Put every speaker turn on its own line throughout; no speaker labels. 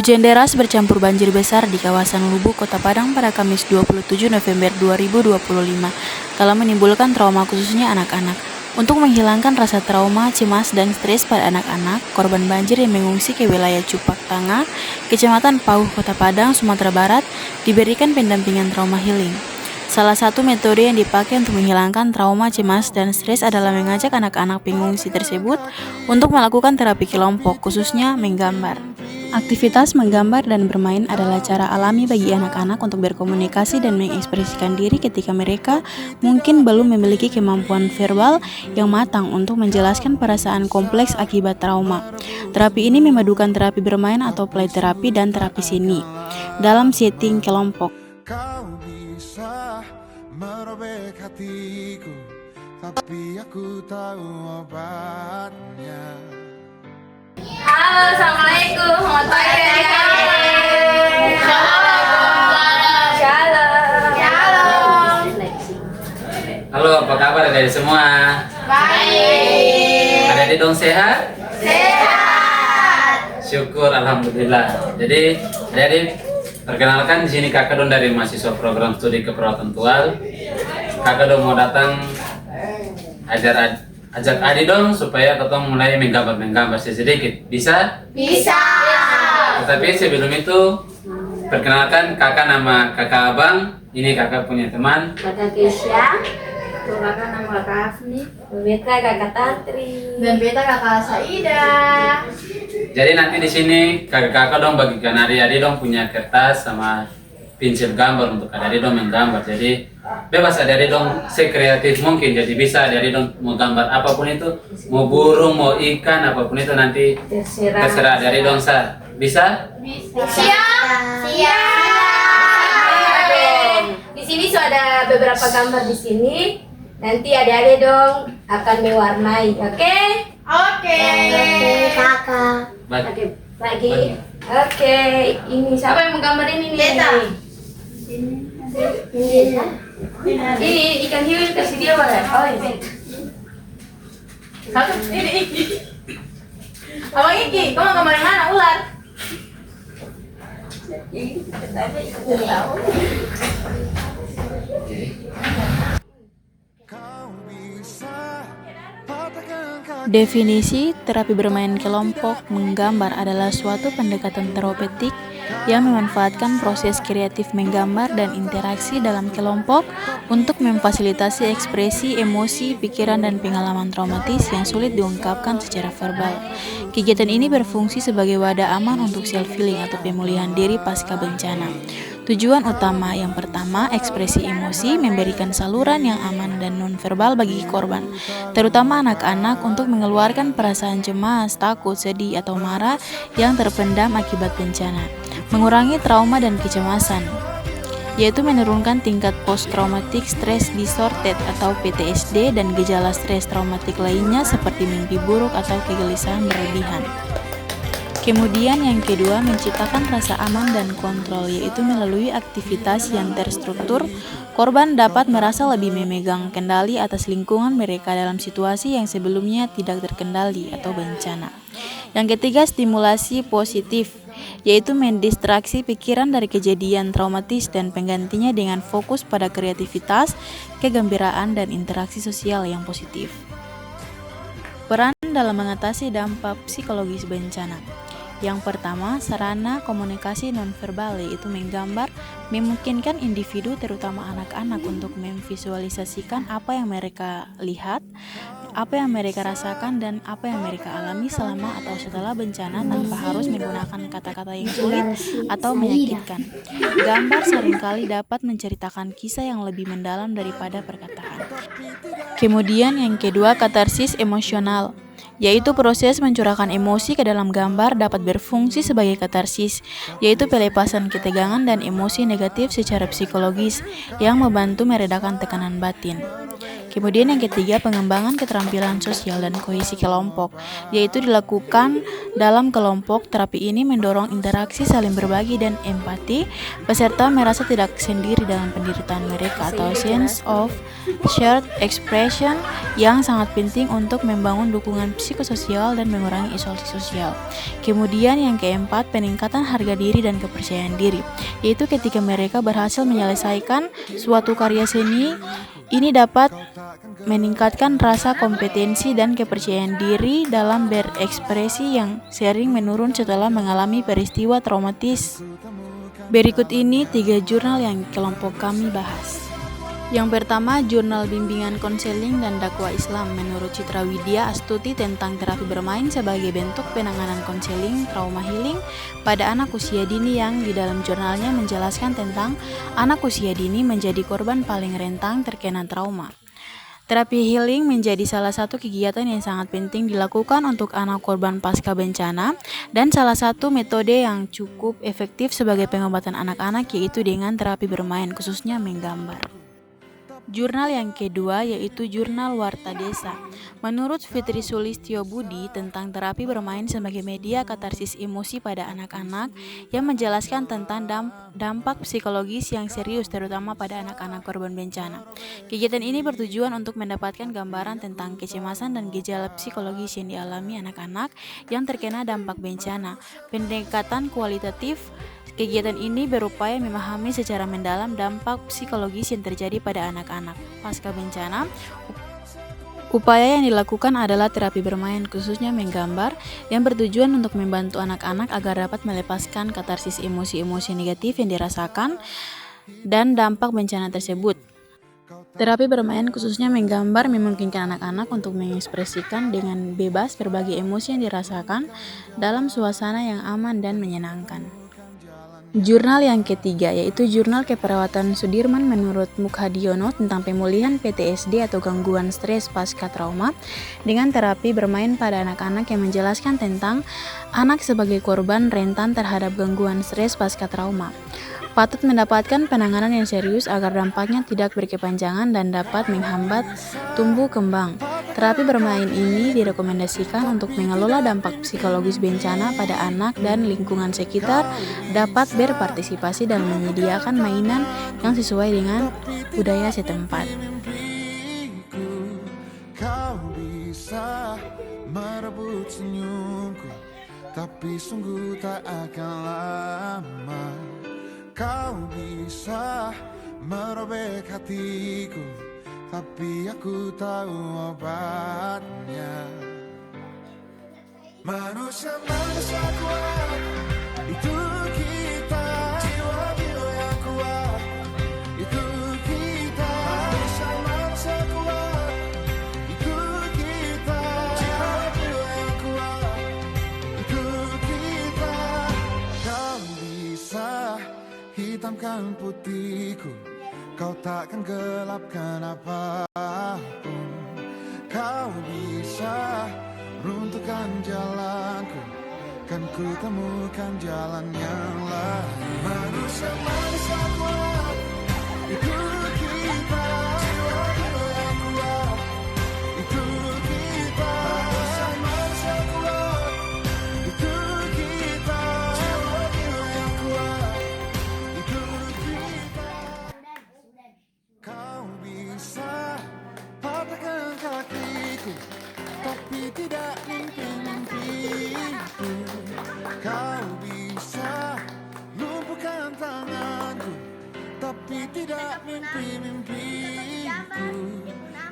Hujan deras bercampur banjir besar di kawasan Lubuk, Kota Padang pada Kamis 27 November 2025 telah menimbulkan trauma khususnya anak-anak. Untuk menghilangkan rasa trauma, cemas, dan stres pada anak-anak, korban banjir yang mengungsi ke wilayah Cupak Tangah, Kecamatan Pauh, Kota Padang, Sumatera Barat, diberikan pendampingan trauma healing. Salah satu metode yang dipakai untuk menghilangkan trauma, cemas, dan stres adalah mengajak anak-anak pengungsi tersebut untuk melakukan terapi kelompok, khususnya menggambar. Aktivitas menggambar dan bermain adalah cara alami bagi anak-anak untuk berkomunikasi dan mengekspresikan diri ketika mereka mungkin belum memiliki kemampuan verbal yang matang untuk menjelaskan perasaan kompleks akibat trauma. Terapi ini memadukan terapi bermain atau play terapi dan terapi seni dalam setting kelompok.
Kau bisa merobek hatiku, tapi aku tahu obatnya.
Halo, assalamualaikum. Selamat pagi adik-adik. Shalom.
Halo, apa kabar adik-adik semua?
Baik.
Adik-adik dong sehat?
Sehat.
Syukur, alhamdulillah. Jadi, adik-adik perkenalkan di sini kakak dong dari mahasiswa program studi keperawatan tual. Kakak dong mau datang ajak adik dong supaya ketong mulai menggambar sedikit. Bisa?
Bisa.
Tetapi sebelum itu perkenalkan kakak, nama kakak Abang. Ini kakak punya teman.
Kakak Keisha. Kakak nama Kakak Afni. Beta Kakak Tatri. Dan Beta Kakak Saida.
Jadi nanti di sini kakak-kakak dong bagikan adik-adik dong punya kertas sama pensil gambar untuk adik-adik dong menggambar. Jadi bebas adik-adik dong sekreatif mungkin. Jadi bisa adik-adik dong mau gambar apapun itu, mau burung, mau ikan, apapun itu nanti terserah adik-adik dong sa. Bisa?
Siap. Oke. Di sini sudah ada beberapa gambar di sini. Nanti adik-adik dong akan mewarnai, oke? Oke. Kakak. Bagi. Oke. Ini siapa yang menggambar ini nih? Ini ikan hiu kasih dia boleh? Oh ini. Satu ini Iki. Abang Iki, kamu mau gambar yang mana? Ular.
Definisi terapi bermain kelompok menggambar adalah suatu pendekatan terapeutik yang memanfaatkan proses kreatif menggambar dan interaksi dalam kelompok untuk memfasilitasi ekspresi emosi, pikiran, dan pengalaman traumatis yang sulit diungkapkan secara verbal. Kegiatan ini berfungsi sebagai wadah aman untuk self-healing atau pemulihan diri pasca bencana. Tujuan utama yang pertama, ekspresi emosi, memberikan saluran yang aman dan non-verbal bagi korban, terutama anak-anak untuk mengeluarkan perasaan cemas, takut, sedih, atau marah yang terpendam akibat bencana. Mengurangi trauma dan kecemasan, yaitu menurunkan tingkat post-traumatic stress disorder atau PTSD dan gejala stres traumatik lainnya seperti mimpi buruk atau kegelisahan berlebihan. Kemudian yang kedua, menciptakan rasa aman dan kontrol, yaitu melalui aktivitas yang terstruktur, korban dapat merasa lebih memegang kendali atas lingkungan mereka dalam situasi yang sebelumnya tidak terkendali atau bencana. Yang ketiga, stimulasi positif, yaitu mendistraksi pikiran dari kejadian traumatis dan penggantinya dengan fokus pada kreativitas, kegembiraan, dan interaksi sosial yang positif. Peran dalam mengatasi dampak psikologis bencana. Yang pertama, sarana komunikasi nonverbal, yaitu menggambar, memungkinkan individu terutama anak-anak untuk memvisualisasikan apa yang mereka lihat, apa yang mereka rasakan, dan apa yang mereka alami selama atau setelah bencana tanpa harus menggunakan kata-kata yang sulit atau menyakitkan. Gambar seringkali dapat menceritakan kisah yang lebih mendalam daripada perkataan. Kemudian yang kedua, katarsis emosional, yaitu proses mencurahkan emosi ke dalam gambar dapat berfungsi sebagai katarsis, yaitu pelepasan ketegangan dan emosi negatif secara psikologis yang membantu meredakan tekanan batin. Kemudian yang ketiga, pengembangan keterampilan sosial dan kohesi kelompok, yaitu dilakukan dalam kelompok. Terapi ini mendorong interaksi, saling berbagi, dan empati. Peserta merasa tidak sendiri dalam penderitaan mereka atau sense of shared expression yang sangat penting untuk membangun dukungan psikososial dan mengurangi isolasi sosial. Kemudian yang keempat, peningkatan harga diri dan kepercayaan diri, yaitu ketika mereka berhasil menyelesaikan suatu karya seni. Ini dapat meningkatkan rasa kompetensi dan kepercayaan diri dalam berekspresi yang sering menurun setelah mengalami peristiwa traumatis. Berikut ini 3 jurnal yang kelompok kami bahas. Yang pertama, jurnal bimbingan konseling dan dakwah Islam menurut Citra Widya Astuti tentang terapi bermain sebagai bentuk penanganan konseling trauma healing pada anak usia dini, yang di dalam jurnalnya menjelaskan tentang anak usia dini menjadi korban paling rentan terkena trauma. Terapi healing menjadi salah satu kegiatan yang sangat penting dilakukan untuk anak korban pasca bencana, dan salah satu metode yang cukup efektif sebagai pengobatan anak-anak yaitu dengan terapi bermain, khususnya menggambar. Jurnal yang kedua yaitu Jurnal Warta Desa menurut Fitri Sulistyo Budi tentang terapi bermain sebagai media katarsis emosi pada anak-anak, yang menjelaskan tentang dampak psikologis yang serius terutama pada anak-anak korban bencana. Kegiatan ini bertujuan untuk mendapatkan gambaran tentang kecemasan dan gejala psikologis yang dialami anak-anak yang terkena dampak bencana. Pendekatan kualitatif kegiatan ini berupaya memahami secara mendalam dampak psikologis yang terjadi pada anak-anak pasca bencana. Upaya yang dilakukan adalah terapi bermain, khususnya menggambar, yang bertujuan untuk membantu anak-anak agar dapat melepaskan katarsis emosi-emosi negatif yang dirasakan dan dampak bencana tersebut. Terapi bermain khususnya menggambar memungkinkan anak-anak untuk mengekspresikan dengan bebas berbagai emosi yang dirasakan dalam suasana yang aman dan menyenangkan. Jurnal yang ketiga yaitu Jurnal Keperawatan Sudirman menurut Mukhadiono tentang pemulihan PTSD atau gangguan stres pasca trauma dengan terapi bermain pada anak-anak, yang menjelaskan tentang anak sebagai korban rentan terhadap gangguan stres pasca trauma patut mendapatkan penanganan yang serius agar dampaknya tidak berkepanjangan dan dapat menghambat tumbuh kembang. Terapi bermain ini direkomendasikan untuk mengelola dampak psikologis bencana pada anak, dan lingkungan sekitar dapat berpartisipasi dan menyediakan mainan yang sesuai dengan budaya setempat.
Kau bisa merebut senyumku, tapi sungguh tak akan lama. Kau bisa merobek hatiku, tapi aku tahu obatnya. Manusia kuat, itu kita. Jiwa yang kuat, itu kita. Manusia kuat, itu kita. Jiwa yang kuat, itu kita. Kau bisa hitamkan putihku, kau takkan gelapkan apapun. Kau bisa runtuhkan jalanku, kan ku temukan jalan yang lain. Manusia kuat, itu kita. Jiwa yang kuat, itu kita. Manusia kuat, itu kita. Jiwa yang kuat, itu kita. Kau bisa patahkan kakiku, tapi tidak mimpi-mimpiku. Kau bisa lumpuhkan tanganku, tapi tidak mimpi-mimpiku.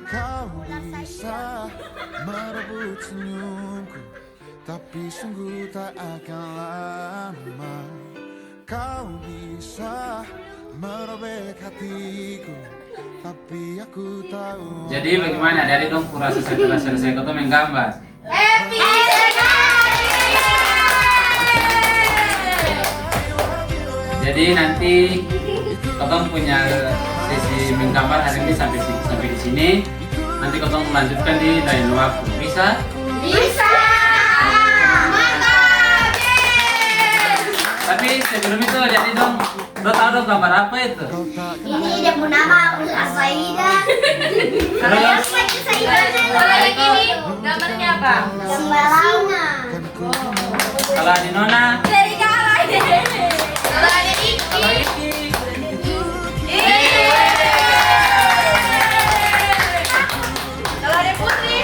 Kau bisa merebut senyumku, tapi sungguh tak akan lama. Kau bisa merobek hatiku, tapi aku tahu.
Jadi bagaimana dari dong kurasa setelah selesai kau menggambar?
Happy
Jadi nanti kau punya sesi menggambar hari ini sampai di sini. Nanti kau melanjutkan di lain waktu. Bisa?
Bisa. Mantap.
Tapi Tapi sebelum itu jadi dong, lo tau dong gambar apa itu?
Ini dia punya nama Asaida.
Terus
Kalau yang ini gambarnya apa?
Singa.
kalau di Nona,
Dari kalah deh. Kalau ada Iki.
kalau Iki,
Kalau ada Putri.